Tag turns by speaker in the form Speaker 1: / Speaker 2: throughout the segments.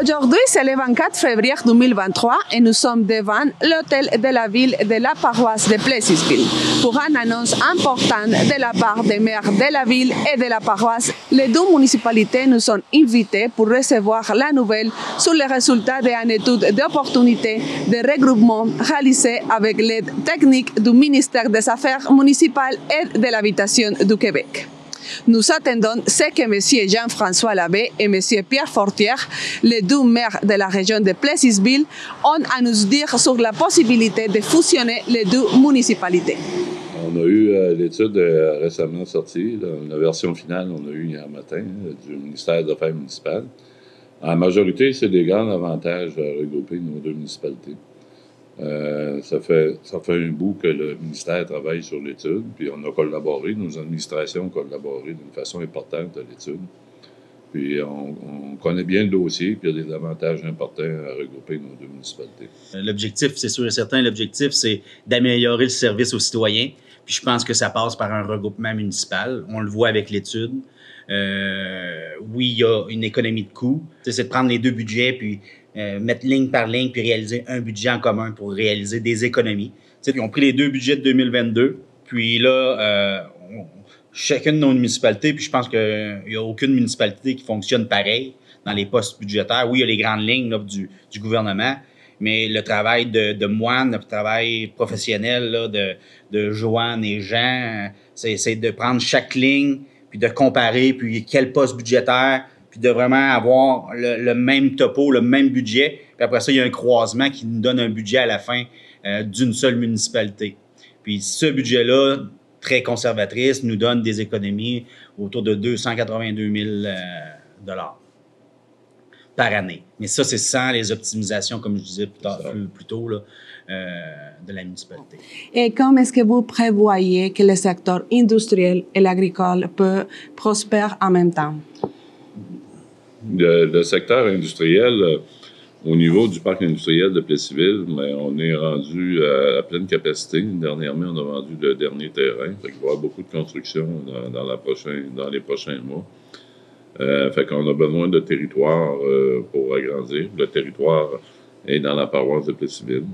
Speaker 1: Aujourd'hui, c'est le 24 février 2023 et nous sommes devant l'hôtel de la ville de la paroisse de Plessisville. Pour une annonce importante de la part des maires de la ville et de la paroisse, les deux municipalités nous sont invitées pour recevoir la nouvelle sur les résultats d'une étude d'opportunité de regroupement réalisée avec l'aide technique du ministère des Affaires municipales et de l'Habitation du Québec. Nous attendons ce que M. Jean-François Labbé et M. Pierre Fortière, les deux maires de la région de Plessisville, ont à nous dire sur la possibilité de fusionner les deux municipalités.
Speaker 2: On a eu l'étude récemment sortie, la version finale, on a eu hier matin du ministère des Affaires municipales. En majorité, c'est des grands avantages à regrouper nos deux municipalités. Ça fait un bout que le ministère travaille sur l'étude, puis on a collaboré, nos administrations ont collaboré d'une façon importante à l'étude. Puis on connaît bien le dossier, puis il y a des avantages importants à regrouper nos deux municipalités.
Speaker 3: L'objectif, c'est sûr et certain, l'objectif, c'est d'améliorer le service aux citoyens. Puis je pense que ça passe par un regroupement municipal. On le voit avec l'étude. Oui, il y a une économie de coûts. C'est de prendre les deux budgets, puis mettre ligne par ligne, puis réaliser un budget en commun pour réaliser des économies. Ils ont pris les deux budgets de 2022, puis là, chacune de nos municipalités, puis je pense qu'il n'y a aucune municipalité qui fonctionne pareil dans les postes budgétaires. Oui, il y a les grandes lignes là, du gouvernement, mais le travail de Moine, le travail professionnel là, de Joanne et Jean, c'est de prendre chaque ligne, puis de comparer, puis quel poste budgétaire, puis de vraiment avoir le même topo, le même budget. Puis après ça, il y a un croisement qui nous donne un budget à la fin d'une seule municipalité. Puis ce budget-là, très conservatrice, nous donne des économies autour de 282 000 par année. Mais ça, c'est sans les optimisations, comme je disais plus tôt, là, de la municipalité.
Speaker 1: Et comment est-ce que vous prévoyez que le secteur industriel et l'agricole peut prospérer en même temps?
Speaker 2: Le secteur industriel, au niveau du parc industriel de Plessisville, on est rendu à pleine capacité. Dernièrement, on a vendu le dernier terrain. Il va y avoir beaucoup de construction dans les prochains mois. Fait qu'on a besoin de territoire pour agrandir. Le territoire est dans la paroisse de Plessisville.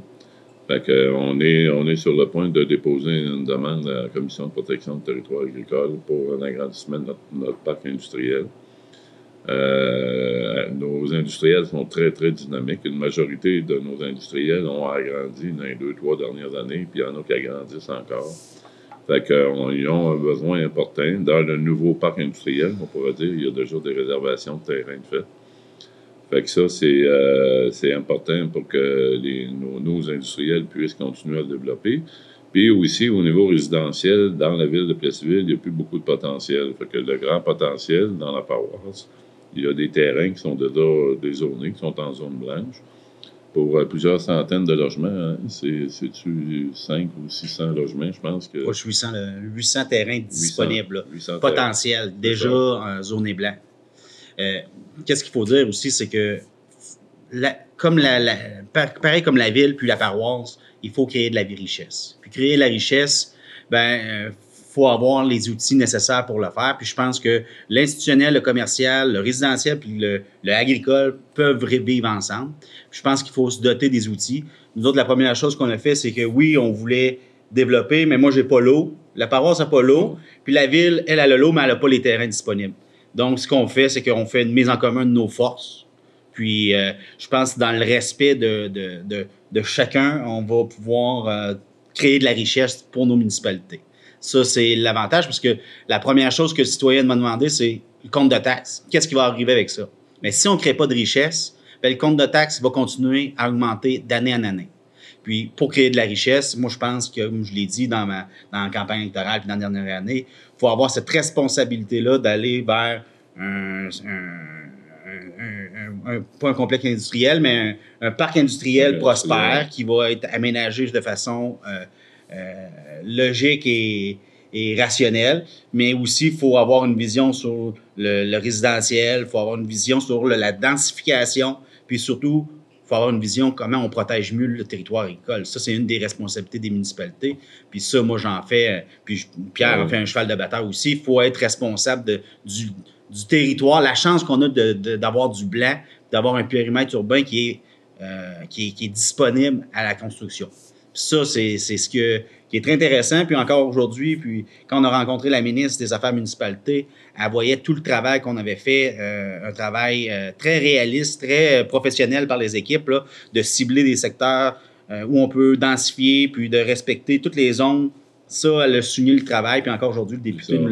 Speaker 2: Fait qu'on est sur le point de déposer une demande à la Commission de protection du territoire agricole pour un agrandissement de notre parc industriel. Nos industriels sont très, très dynamiques. Une majorité de nos industriels ont agrandi dans les 2-3 dernières années, puis il y en a qui agrandissent encore. Fait qu'ils ont un besoin important. Dans le nouveau parc industriel, on pourrait dire, il y a déjà des réservations de terrain de fait. Fait que ça, c'est important pour que nos industriels puissent continuer à se développer. Puis aussi, au niveau résidentiel, dans la ville de Plessisville, il n'y a plus beaucoup de potentiel. Fait que le grand potentiel dans la paroisse, il y a des terrains qui sont déjà dézonés, qui sont en zone blanche, pour plusieurs centaines de logements. Hein. C'est-tu 5 ou 600 logements, je pense que...
Speaker 3: 800 terrains disponibles, 800 potentiels, terrains, déjà en zone blanche. Qu'est-ce qu'il faut dire aussi, c'est que, pareil comme la ville puis la paroisse, il faut créer de la richesse. Puis créer de la richesse, faut avoir les outils nécessaires pour le faire. Puis je pense que l'institutionnel, le commercial, le résidentiel puis le agricole peuvent vivre ensemble. Puis je pense qu'il faut se doter des outils. Nous autres, la première chose qu'on a fait, c'est que oui, on voulait développer, mais moi, j'ai pas l'eau. La paroisse n'a pas l'eau. Puis la ville, elle a l'eau, mais elle n'a pas les terrains disponibles. Donc, ce qu'on fait, c'est qu'on fait une mise en commun de nos forces. Puis, je pense que dans le respect de chacun, on va pouvoir créer de la richesse pour nos municipalités. Ça, c'est l'avantage, parce que la première chose que le citoyen m'a demandé, c'est le compte de taxes. Qu'est-ce qui va arriver avec ça? Mais si on ne crée pas de richesse, le compte de taxes va continuer à augmenter d'année en année. Puis, pour créer de la richesse, moi, je pense que, comme je l'ai dit dans la campagne électorale puis dans la dernière année, il faut avoir cette responsabilité-là d'aller vers pas un complexe industriel, mais un parc industriel prospère qui va être aménagé de façon logique et rationnelle, mais aussi il faut avoir une vision sur le résidentiel, il faut avoir une vision sur la densification, puis surtout, il faut avoir une vision comment on protège mieux le territoire agricole. Ça, c'est une des responsabilités des municipalités. Puis ça, moi, j'en fais, puis Pierre en fait un cheval de bataille aussi. Il faut être responsable du territoire, la chance qu'on a d'avoir du blanc, d'avoir un périmètre urbain qui est disponible à la construction. Puis ça, c'est ce qui est très intéressant. Puis encore aujourd'hui, puis quand on a rencontré la ministre des Affaires municipalités, elle voyait tout le travail qu'on avait fait, un travail très réaliste, très professionnel par les équipes, là, de cibler des secteurs où on peut densifier, puis de respecter toutes les zones. Ça, elle a souligné le travail. Puis encore aujourd'hui, le député nous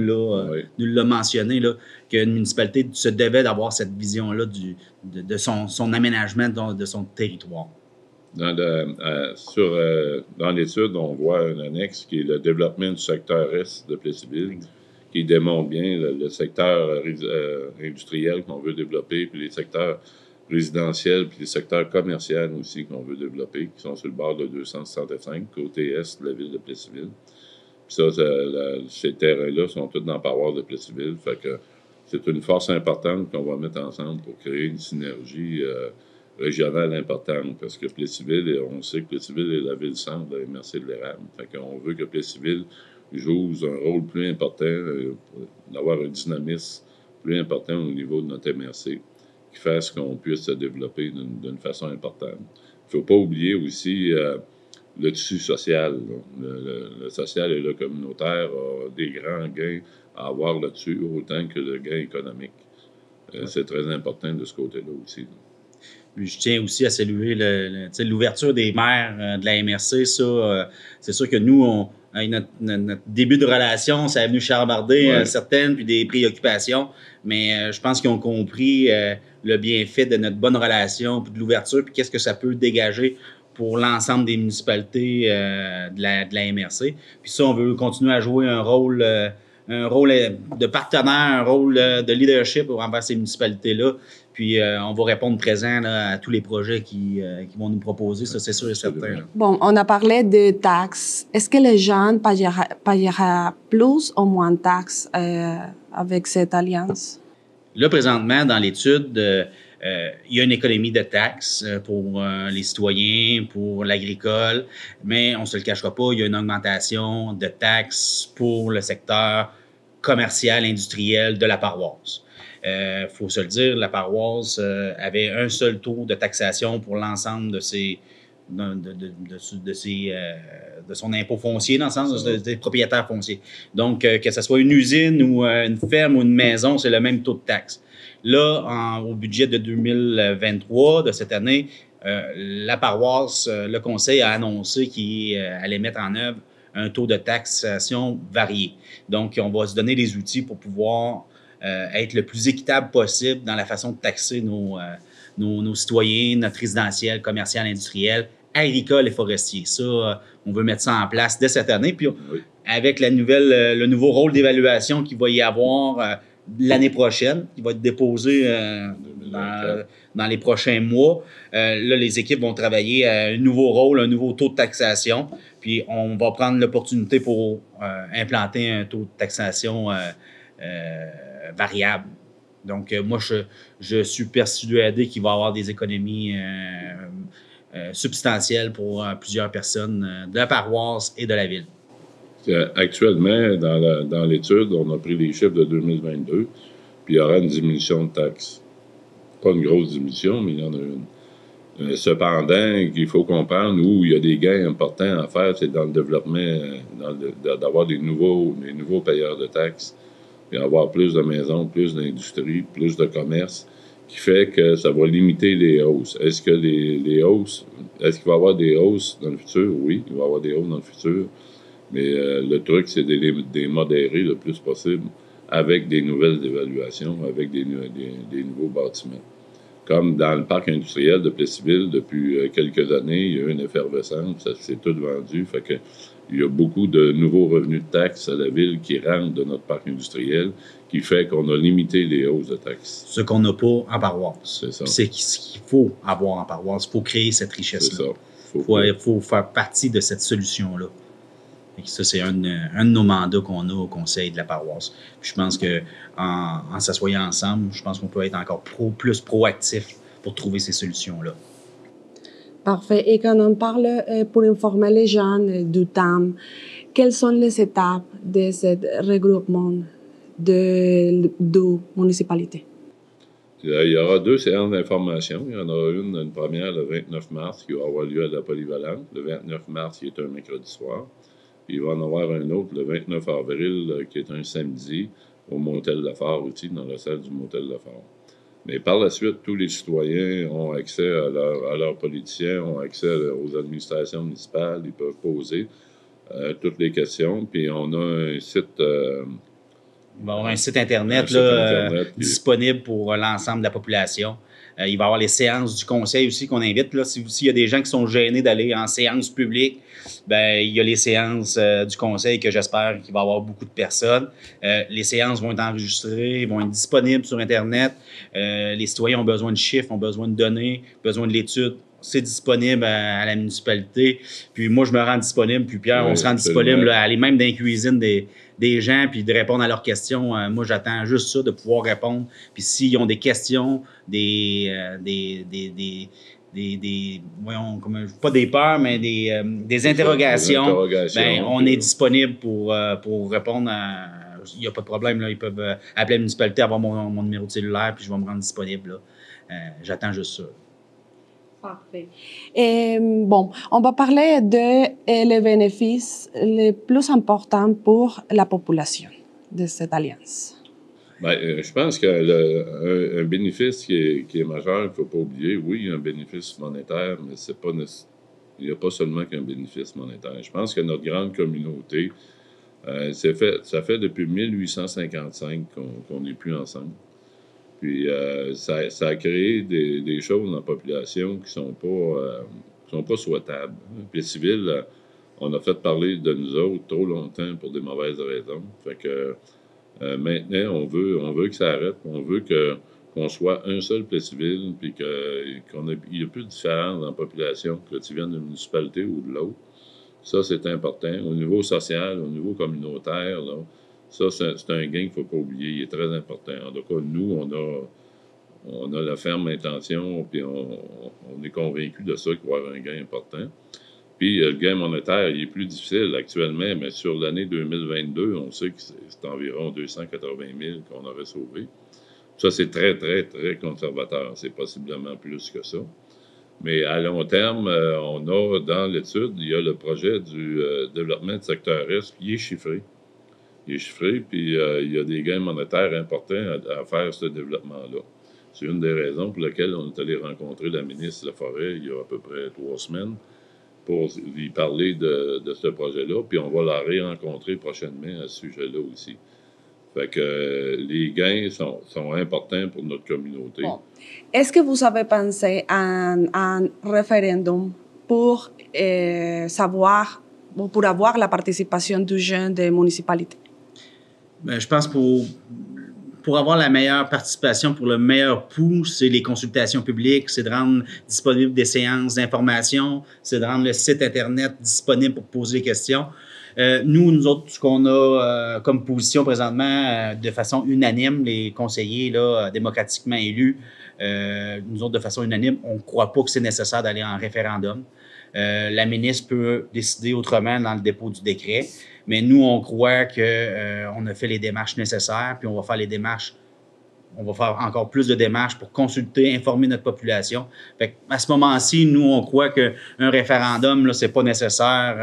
Speaker 3: l'a mentionné, là, qu'une municipalité se devait d'avoir cette vision-là de son aménagement de son territoire.
Speaker 2: Dans l'étude, on voit un annexe qui est le développement du secteur Est de Plessisville, qui démontre bien le secteur industriel qu'on veut développer, puis les secteurs résidentiels, puis les secteurs commerciaux aussi qu'on veut développer, qui sont sur le bord de 265, côté Est de la ville de Plessisville. Puis ça, ces terrains-là sont tous dans la paroisse de Plessisville, fait que c'est une force importante qu'on va mettre ensemble pour créer une synergie régionale importante, parce que Plessisville, on sait que Plessisville est la ville-centre de la MRC de l'Érable. Fait qu'on veut que Plessisville joue un rôle plus important, d'avoir un dynamisme plus important au niveau de notre MRC, qui fasse qu'on puisse se développer d'une façon importante. Il ne faut pas oublier aussi le tissu social. Le social et le communautaire a des grands gains à avoir là-dessus, autant que le gain économique. C'est très important de ce côté-là aussi.
Speaker 3: Je tiens aussi à saluer l'ouverture des maires de la MRC. Ça, c'est sûr que nous, notre début de relation, ça est venu chamarder certaines, puis des préoccupations. Mais je pense qu'ils ont compris le bienfait de notre bonne relation, puis de l'ouverture, puis qu'est-ce que ça peut dégager pour l'ensemble des municipalités de la MRC. Puis ça, on veut continuer à jouer un rôle de partenaire, un rôle de leadership envers ces municipalités-là. Puis, on va répondre présent là, à tous les projets qui vont nous proposer, ça, c'est sûr et certain. Là.
Speaker 1: Bon, on a parlé de taxes. Est-ce que les gens payera plus ou moins de taxes avec cette alliance?
Speaker 3: Là, présentement, dans l'étude, il y a une économie de taxes pour les citoyens, pour l'agricole, mais on ne se le cachera pas, il y a une augmentation de taxes pour le secteur commercial, industriel de la paroisse. Faut se le dire, la paroisse avait un seul taux de taxation pour l'ensemble de son impôt foncier, dans le sens des propriétaires fonciers. Donc, que ce soit une usine ou une ferme ou une maison, c'est le même taux de taxe. Là, au budget de 2023, de cette année, la paroisse, le conseil a annoncé qu'il allait mettre en œuvre un taux de taxation varié. Donc, on va se donner les outils pour pouvoir être le plus équitable possible dans la façon de taxer nos citoyens, notre résidentiel, commercial, industriel, agricole et forestier. Ça, on veut mettre ça en place dès cette année. Puis, avec le nouveau rôle d'évaluation qu'il va y avoir l'année prochaine, qui va être déposé dans les prochains mois, là, les équipes vont travailler à un nouveau rôle, un nouveau taux de taxation. Puis, on va prendre l'opportunité pour implanter un taux de taxation variable. Donc, moi, je suis persuadé qu'il va y avoir des économies substantielles pour plusieurs personnes de la paroisse et de la ville.
Speaker 2: Actuellement, dans l'étude, on a pris les chiffres de 2022, puis il y aura une diminution de taxes. Pas une grosse diminution, mais il y en a une. Cependant, il faut comprendre où il y a des gains importants à faire, c'est dans le développement, d'avoir des nouveaux payeurs de taxes, puis avoir plus de maisons, plus d'industrie, plus de commerce, qui fait que ça va limiter les hausses. Est-ce qu'il va y avoir des hausses dans le futur? Oui, il va y avoir des hausses dans le futur. Mais le truc, c'est de les modérer le plus possible avec des nouvelles évaluations, avec des nouveaux bâtiments. Comme dans le parc industriel de Plessisville, depuis quelques années, il y a eu une effervescence, ça s'est tout vendu. Fait que il y a beaucoup de nouveaux revenus de taxes à la ville qui rentrent de notre parc industriel, qui fait qu'on a limité les hausses de taxes.
Speaker 3: Ce qu'on n'a pas en paroisse.
Speaker 2: C'est ça.
Speaker 3: C'est ce qu'il faut avoir en paroisse. Il faut créer cette richesse-là.
Speaker 2: C'est ça.
Speaker 3: Il faut faire partie de cette solution-là. Et ça, c'est un de nos mandats qu'on a au conseil de la paroisse. Puis je pense qu'en s'assoyant ensemble, je pense qu'on peut être encore plus proactif pour trouver ces solutions-là.
Speaker 1: Parfait. Et quand on parle pour informer les gens du temps, quelles sont les étapes de ce regroupement de municipalité?
Speaker 2: Il y aura 2 séances d'information. Il y en aura une première le 29 mars qui va avoir lieu à la Polyvalente. Le 29 mars, qui est un mercredi soir. Puis il va en avoir un autre le 29 avril, qui est un samedi, au Motel Lafare aussi, dans la salle du Motel Lafare. Mais par la suite, tous les citoyens ont accès à leurs politiciens, ont accès aux administrations municipales, ils peuvent poser toutes les questions. Puis on a un site...
Speaker 3: il va y avoir un site Internet, Internet disponible pour l'ensemble de la population. Il va y avoir les séances du conseil aussi qu'on invite. Là, s'il y a des gens qui sont gênés d'aller en séance publique, ben, il y a les séances du conseil que j'espère qu'il va y avoir beaucoup de personnes. Les séances vont être enregistrées, vont être disponibles sur Internet. Les citoyens ont besoin de chiffres, ont besoin de données, besoin de l'étude. C'est disponible à la municipalité. Puis moi, je me rends disponible. Puis Pierre, on se rend disponible à aller même dans les cuisines des gens puis de répondre à leurs questions. Moi, j'attends juste ça, de pouvoir répondre. Puis s'ils ont des questions, voyons, pas des peurs, mais des interrogations, ben, on est disponible pour répondre il n'y a pas de problème, là, ils peuvent appeler la municipalité, avoir mon numéro de cellulaire, puis je vais me rendre disponible. J'attends juste ça.
Speaker 1: Parfait. Bon, on va parler les bénéfices les plus importants pour la population de cette alliance.
Speaker 2: Bien, je pense qu'un bénéfice qui est majeur, il ne faut pas oublier, oui, il y a un bénéfice monétaire, mais il n'y a pas seulement qu'un bénéfice monétaire. Je pense que notre grande communauté, ça fait depuis 1855 qu'on n'est plus ensemble. Puis ça a créé des choses dans la population qui sont pas souhaitables. Puis civil, on a fait parler de nous autres trop longtemps pour des mauvaises raisons. Fait que maintenant, on veut que ça arrête. On veut qu'on soit un seul Plessisville, puis qu'il n'y ait plus de différence dans la population, que tu viennes d'une municipalité ou de l'autre. Ça, c'est important. Au niveau social, au niveau communautaire, là, ça, c'est un gain qu'il ne faut pas oublier. Il est très important. En tout cas, nous, on a la ferme intention, puis on est convaincu de ça, qu'il va y avoir un gain important. Puis, le gain monétaire, il est plus difficile actuellement, mais sur l'année 2022, on sait que c'est environ 280 000 qu'on aurait sauvé. Ça, c'est très, très, très conservateur. C'est possiblement plus que ça. Mais à long terme, on a dans l'étude, il y a le projet du développement du secteur Est, qui est chiffré. Il est chiffré, puis il y a des gains monétaires importants à faire ce développement-là. C'est une des raisons pour lesquelles on est allé rencontrer la ministre Laforêt il y a à peu près 3 semaines pour lui parler de ce projet-là, puis on va la rérencontrer prochainement à ce sujet-là aussi. Fait que les gains sont importants pour notre communauté.
Speaker 1: Bon. Est-ce que vous avez pensé à un référendum pour pour avoir la participation du jeune des municipalités?
Speaker 3: Ben, je pense pour avoir la meilleure participation, pour le meilleur pouls, c'est les consultations publiques, c'est de rendre disponible des séances d'information, c'est de rendre le site Internet disponible pour poser des questions. Nous autres, ce qu'on a comme position présentement, de façon unanime, les conseillers là, démocratiquement élus, nous autres, de façon unanime, on ne croit pas que c'est nécessaire d'aller en référendum. La ministre peut décider autrement dans le dépôt du décret, mais nous, on croit qu'on a fait les démarches nécessaires, puis on va faire les démarches. On va faire encore plus de démarches pour consulter, informer notre population. Fait à ce moment-ci, nous, on croit qu'un référendum, ce n'est pas nécessaire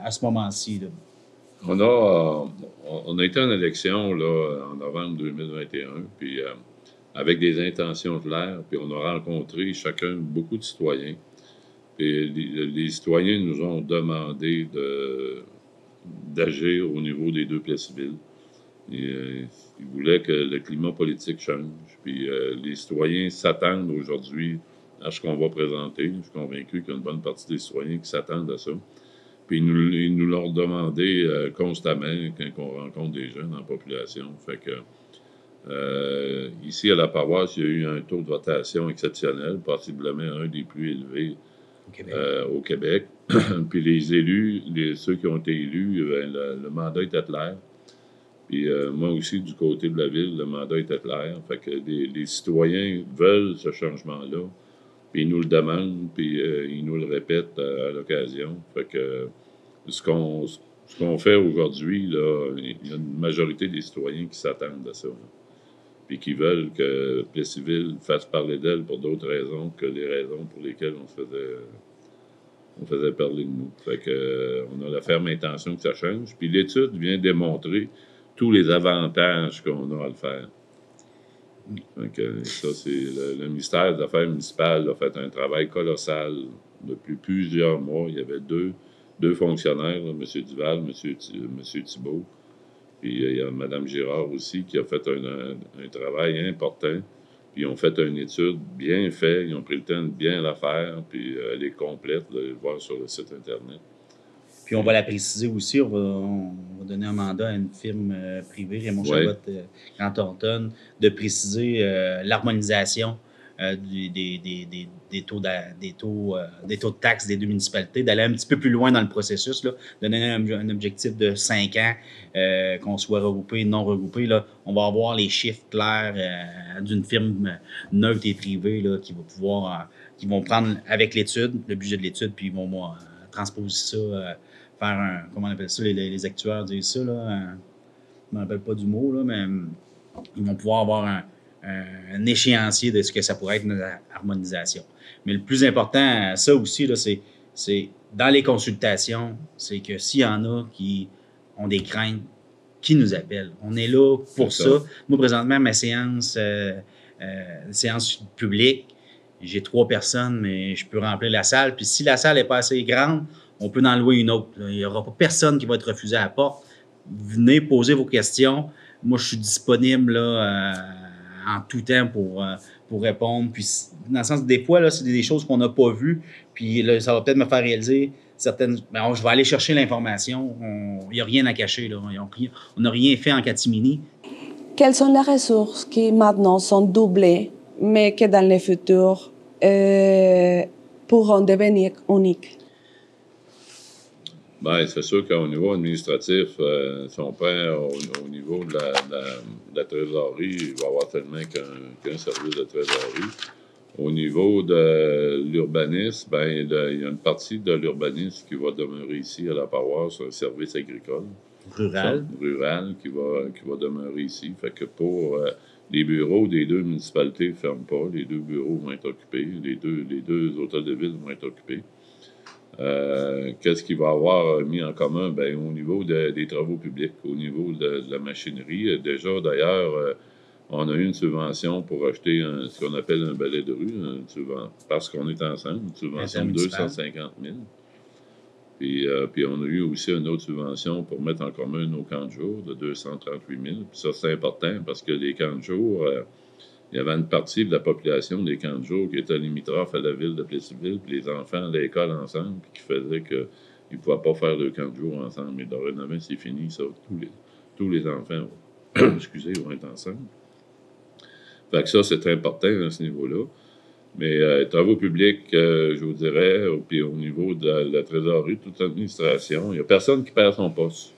Speaker 3: à ce moment-ci. Là.
Speaker 2: On a été en élection là, en novembre 2021, puis avec des intentions claires, puis on a rencontré chacun beaucoup de citoyens. Puis les citoyens nous ont demandé d'agir au niveau des 2 Plessisville. Ils voulaient que le climat politique change. Puis les citoyens s'attendent aujourd'hui à ce qu'on va présenter. Je suis convaincu qu'il y a une bonne partie des citoyens qui s'attendent à ça. Puis ils nous l'ont demandé constamment quand on rencontre des jeunes en population. Fait que ici à la paroisse, il y a eu un taux de votation exceptionnel, possiblement un des plus élevés au Québec. Puis les élus, ceux qui ont été élus, le mandat était clair. Puis moi aussi, du côté de la ville, le mandat était clair. Fait que les citoyens veulent ce changement-là. Puis ils nous le demandent, puis ils nous le répètent à l'occasion. Fait que ce Ce qu'on fait aujourd'hui, là, il y a une majorité des citoyens qui s'attendent à ça. Là. Puis qui veulent que Plessisville fasse parler d'elle pour d'autres raisons que les raisons pour lesquelles on faisait parler de nous. Fait que, on a la ferme intention que ça change. Puis l'étude vient démontrer tous les avantages qu'on a à le faire. Donc, ça, c'est le ministère des Affaires municipales a fait un travail colossal depuis plusieurs mois. Il y avait deux fonctionnaires, là, M. Duval, M. Thibault. Puis il y a Mme Girard aussi qui a fait un travail important. Puis ils ont fait une étude bien faite. Ils ont pris le temps de bien la faire. Puis elle est complète. Vous allez le voir sur le site Internet.
Speaker 3: Puis on va la préciser aussi, on va donner un mandat à une firme privée, Raymond Chabot, Grant Thornton, de préciser l'harmonisation des taux de taxes des deux municipalités, d'aller un petit peu plus loin dans le processus, là, donner un objectif de 5 ans, qu'on soit regroupé, non regroupé. Là, on va avoir les chiffres clairs d'une firme neutre et privée là, qui va pouvoir, qui vont prendre avec l'étude, le budget de l'étude, puis ils vont transposer ça. Faire un, comment on appelle ça, les actuaires disent ça, là, je ne me rappelle pas du mot, là, mais ils vont pouvoir avoir un échéancier de ce que ça pourrait être notre harmonisation. Mais le plus important, ça aussi, là, c'est dans les consultations, c'est que s'il y en a qui ont des craintes, qui nous appellent. On est là pour ça. Moi, présentement, ma séance publique, j'ai 3 personnes, mais je peux remplir la salle. Puis si la salle n'est pas assez grande, on peut en louer une autre. Il n'y aura pas personne qui va être refusé à la porte. Venez poser vos questions. Moi, je suis disponible là, en tout temps pour répondre. Puis, dans le sens, des fois, là, c'est des choses qu'on n'a pas vues. Puis là, ça va peut-être me faire réaliser certaines... Ben, je vais aller chercher l'information. Il n'y a rien à cacher. Là. On n'a rien fait en catimini.
Speaker 1: Quelles sont les ressources qui maintenant sont doublées, mais qui dans le futur pourront devenir uniques?
Speaker 2: Bien, c'est sûr qu'au niveau administratif, si on prend au niveau de la trésorerie, il va y avoir tellement qu'un service de trésorerie. Au niveau de l'urbanisme, bien, il y a une partie de l'urbanisme qui va demeurer ici à la paroisse, un service agricole. Rural qui va demeurer ici. Fait que pour les bureaux des 2 municipalités ne ferment pas. Les 2 bureaux vont être occupés. Les deux hôtels de ville vont être occupés. Qu'est-ce qu'il va y avoir mis en commun? Bien, au niveau des travaux publics, au niveau de la machinerie. Déjà, d'ailleurs, on a eu une subvention pour acheter ce qu'on appelle un balai de rue, parce qu'on est ensemble, une subvention de 250 000. Puis on a eu aussi une autre subvention pour mettre en commun nos camps de jour de 238 000. Puis ça, c'est important parce que les camps de jour, il y avait une partie de la population des camps de jour qui était limitrophe à la ville de Plessisville, puis les enfants à l'école ensemble, puis qui faisaient qu'ils ne pouvaient pas faire de camp de jour ensemble. Mais dorénavant, c'est fini, ça. Tous les enfants vont être ensemble. Fait que ça, c'est très important à ce niveau-là. Mais travaux publics, je vous dirais, puis au niveau de la trésorerie, toute l'administration, il n'y a personne qui perd son poste.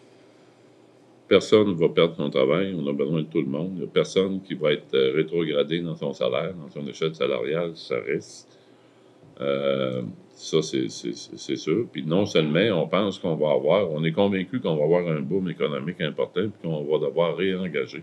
Speaker 2: Personne ne va perdre son travail. On a besoin de tout le monde. Il n'y a personne qui va être rétrogradé dans son salaire, dans son échelle salariale, ça reste. Ça, c'est sûr. Puis non seulement, on pense qu'on va avoir, on est convaincu qu'on va avoir un boom économique important, puis qu'on va devoir réengager.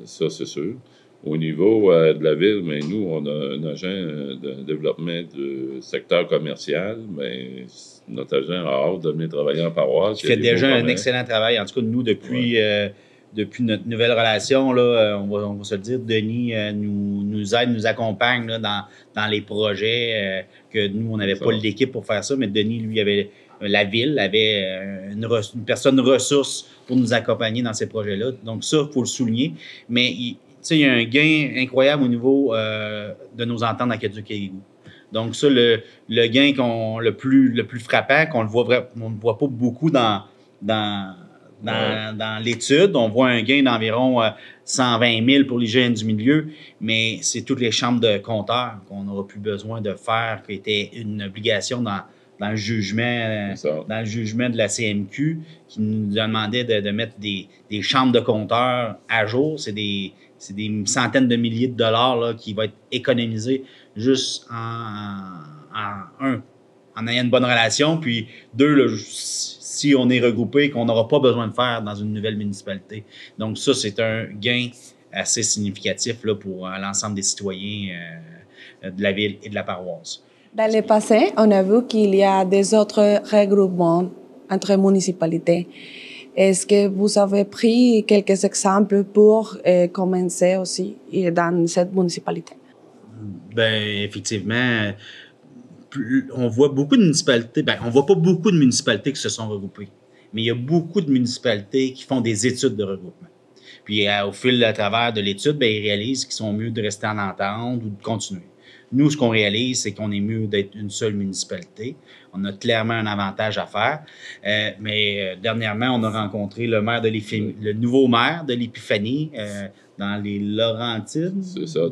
Speaker 2: Ça, c'est sûr. Au niveau de la ville, mais nous, on a un agent de développement du secteur commercial. Mais notre agent a hâte de venir travailler en paroisse.
Speaker 3: Il fait déjà un excellent travail. En tout cas, nous, depuis notre nouvelle relation, là, on va se le dire, Denis nous aide, nous accompagne là, dans les projets que nous, on n'avait pas l'équipe pour faire ça. Mais Denis, lui, la ville avait une personne ressource pour nous accompagner dans ces projets-là. Donc ça, il faut le souligner. Mais il y a un gain incroyable au niveau de nos ententes aqueduc-Quérigou. Donc ça, le gain le plus frappant, on ne voit pas beaucoup dans l'étude. On voit un gain d'environ 120 000 pour l'hygiène du milieu, mais c'est toutes les chambres de compteurs qu'on n'aura plus besoin de faire, qui était une obligation dans le jugement de la CMQ, qui nous demandait de mettre des chambres de compteurs à jour. C'est des centaines de milliers de dollars là, qui vont être économisés juste en en ayant une bonne relation, puis deux, là, si on est regroupé, qu'on n'aura pas besoin de faire dans une nouvelle municipalité. Donc ça, c'est un gain assez significatif là, pour l'ensemble des citoyens de la ville et de la paroisse.
Speaker 1: Dans le passé, on a vu qu'il y a des autres regroupements entre municipalités. Est-ce que vous avez pris quelques exemples pour commencer aussi dans cette municipalité?
Speaker 3: Ben effectivement, on voit beaucoup de municipalités. Ben, on voit pas beaucoup de municipalités qui se sont regroupées, mais il y a beaucoup de municipalités qui font des études de regroupement. Puis au fil à travers de l'étude, ben, ils réalisent qu'ils sont mieux de rester en entente ou de continuer. Nous, ce qu'on réalise, c'est qu'on est mieux d'être une seule municipalité. On a clairement un avantage à faire. Mais dernièrement, on a rencontré le maire de le nouveau maire de l'Épiphanie dans les Laurentides.
Speaker 2: C'est ça,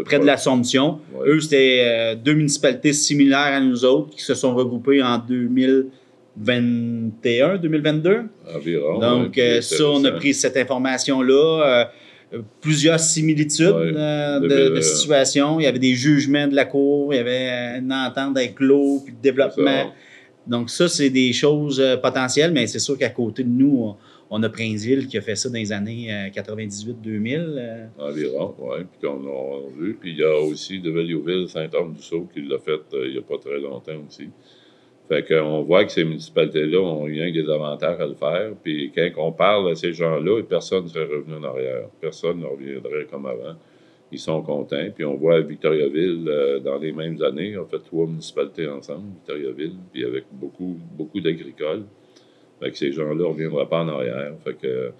Speaker 3: près de l'Assomption. Ouais. Eux, c'était deux municipalités similaires à nous autres qui se sont regroupées en 2021, 2022.
Speaker 2: Environ.
Speaker 3: Donc, ça, on a pris cette information-là. Plusieurs similitudes de situation. Il y avait des jugements de la Cour, il y avait une entente avec l'eau, puis le développement. Donc ça, c'est des choses potentielles, mais c'est sûr qu'à côté de nous, on a Princeville qui a fait ça dans les années 98-2000.
Speaker 2: Environ, oui, puis qu'on a vu. Puis il y a aussi de Vellioville, Saint-Anne-du-Sault qui l'a fait il n'y a pas très longtemps aussi. Fait qu'on voit que ces municipalités-là ont eu des avantages à le faire. Puis quand on parle à ces gens-là, personne ne serait revenu en arrière. Personne ne reviendrait comme avant. Ils sont contents. Puis on voit à Victoriaville, dans les mêmes années, on fait 3 municipalités ensemble, Victoriaville, puis avec beaucoup d'agricoles. Fait que ces gens-là ne reviendront pas en arrière. Fait que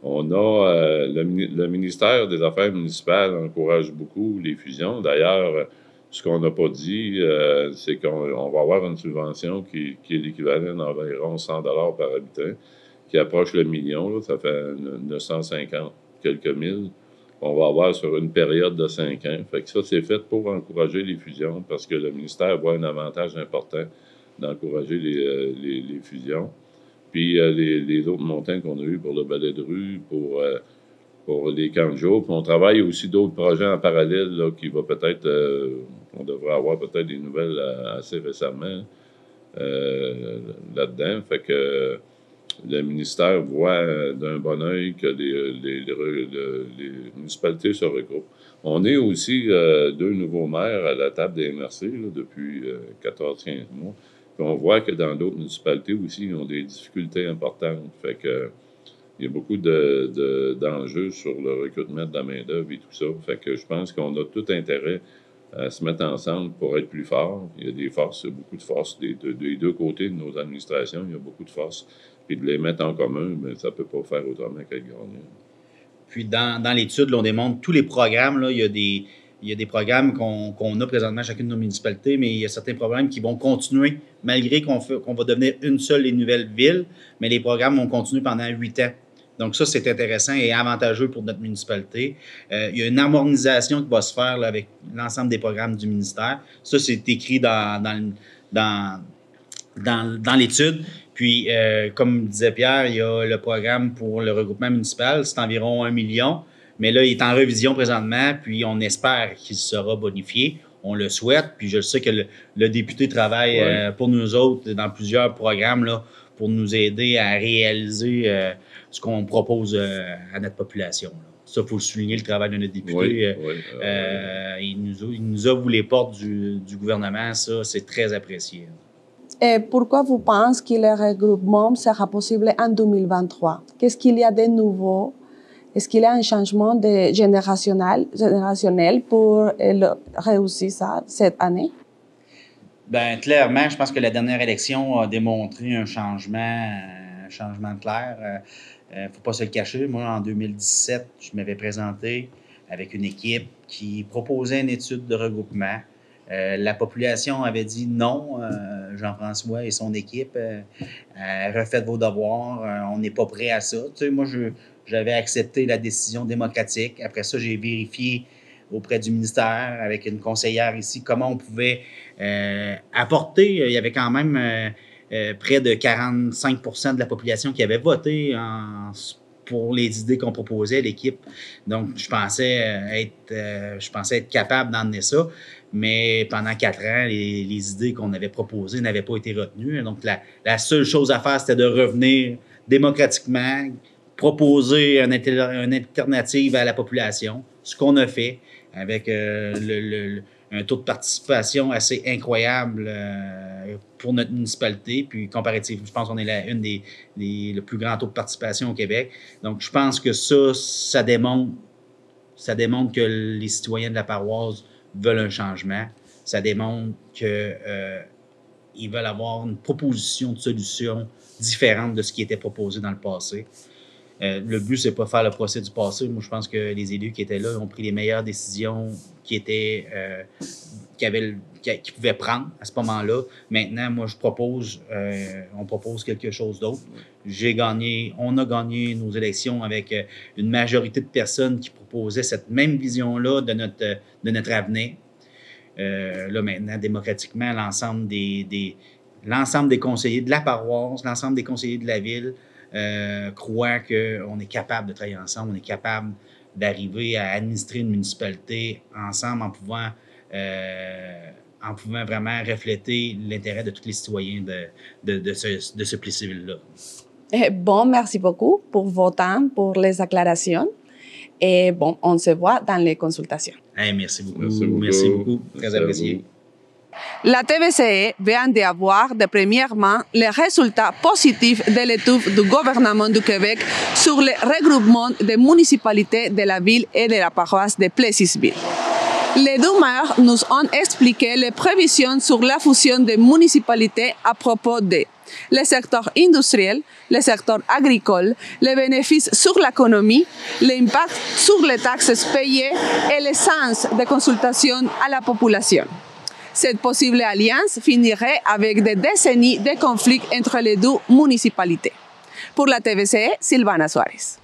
Speaker 2: on a le ministère des Affaires municipales encourage beaucoup les fusions. D'ailleurs, ce qu'on n'a pas dit, c'est qu'on va avoir une subvention qui est l'équivalent d'environ 100 $ par habitant, qui approche le million. Là, ça fait 950 quelques mille. On va avoir sur une période de 5 ans. Fait que ça, c'est fait pour encourager les fusions, parce que le ministère voit un avantage important d'encourager les fusions. Puis les autres montants qu'on a eu pour le balai de rue, pour les camps de jour. Puis on travaille aussi d'autres projets en parallèle là, qui va peut-être, on devrait avoir peut-être des nouvelles assez récemment là-dedans. Fait que le ministère voit d'un bon œil que les municipalités se regroupent. On est aussi 2 nouveaux maires à la table des MRC là, depuis 14-15 mois. Puis on voit que dans d'autres municipalités aussi, ils ont des difficultés importantes. Fait que il y a beaucoup d'enjeux sur le recrutement de la main-d'œuvre et tout ça. Fait que je pense qu'on a tout intérêt à se mettre ensemble pour être plus fort. Il y a des forces, beaucoup de forces des deux côtés de nos administrations. Il y a beaucoup de forces. Puis de les mettre en commun, bien, ça ne peut pas faire autrement qu'être gagnant.
Speaker 3: Puis dans l'étude, là, on démontre tous les programmes. Là, il y a des programmes qu'on a présentement chacune de nos municipalités, mais il y a certains programmes qui vont continuer, malgré qu'on va devenir une seule et nouvelle ville, mais les programmes vont continuer pendant 8 ans. Donc ça, c'est intéressant et avantageux pour notre municipalité. Il y a une harmonisation qui va se faire là, avec l'ensemble des programmes du ministère. Ça, c'est écrit dans l'étude. Puis, comme disait Pierre, il y a le programme pour le regroupement municipal, c'est environ 1 million. Mais là, il est en révision présentement, puis on espère qu'il sera bonifié. On le souhaite, puis je sais que le député travaille pour nous autres dans plusieurs programmes là, pour nous aider à réaliser ce qu'on propose à notre population. Là. Ça, il faut souligner le travail de notre député. Il nous ouvre les portes du gouvernement. Ça, c'est très apprécié.
Speaker 1: Et pourquoi vous pensez que le regroupement sera possible en 2023? Qu'est-ce qu'il y a de nouveau? Est-ce qu'il y a un changement générationnel pour réussir ça cette année?
Speaker 3: Bien, clairement, je pense que la dernière élection a démontré un changement clair. Faut pas se le cacher. Moi, en 2017, je m'avais présenté avec une équipe qui proposait une étude de regroupement. La population avait dit non. Jean-François et son équipe, refaites vos devoirs. On n'est pas prêt à ça. Tu sais, moi, j'avais accepté la décision démocratique. Après ça, j'ai vérifié auprès du ministère avec une conseillère ici comment on pouvait apporter. Il y avait quand même près de 45% de la population qui avait voté pour les idées qu'on proposait à l'équipe. Donc, je pensais être capable d'emmener ça. mais pendant 4 ans, les idées qu'on avait proposées n'avaient pas été retenues. Donc, la seule chose à faire, c'était de revenir démocratiquement, proposer une alternative à la population, ce qu'on a fait avec un taux de participation assez incroyable pour notre municipalité. Puis, comparativement, je pense qu'on est le plus grand taux de participation au Québec. Donc, je pense que ça démontre que les citoyens de la paroisse veulent un changement. Ça démontre qu'ils veulent avoir une proposition de solution différente de ce qui était proposé dans le passé. Le but, c'est pas faire le procès du passé. Moi, je pense que les élus qui étaient là ont pris les meilleures décisions qu'ils pouvaient prendre à ce moment-là. Maintenant, moi, on propose quelque chose d'autre. On a gagné nos élections avec une majorité de personnes qui proposaient cette même vision-là de notre avenir. Là, maintenant, démocratiquement, l'ensemble des conseillers de la paroisse, l'ensemble des conseillers de la ville croient qu'on est capable de travailler ensemble, on est capable d'arriver à administrer une municipalité ensemble en pouvant vraiment refléter l'intérêt de tous les citoyens de ce Plessisville-là.
Speaker 1: Bon, merci beaucoup pour vos temps, pour les déclarations. Et bon, on se voit dans les consultations.
Speaker 3: Merci beaucoup. Merci beaucoup. Très apprécié.
Speaker 1: La TVCE vient d'avoir de premièrement les résultats positifs de l'étude du gouvernement du Québec sur le regroupement des municipalités de la ville et de la paroisse de Plessisville. Les deux maires nous ont expliqué les prévisions sur la fusion des municipalités à propos de le secteur industriel, le secteur agricole, les bénéfices sur l'économie, l'impact sur les taxes payées et le sens de consultation à la population. Cette possible alliance finirait avec des décennies de conflits entre les deux municipalités. Pour la TVCE, Silvana Suárez.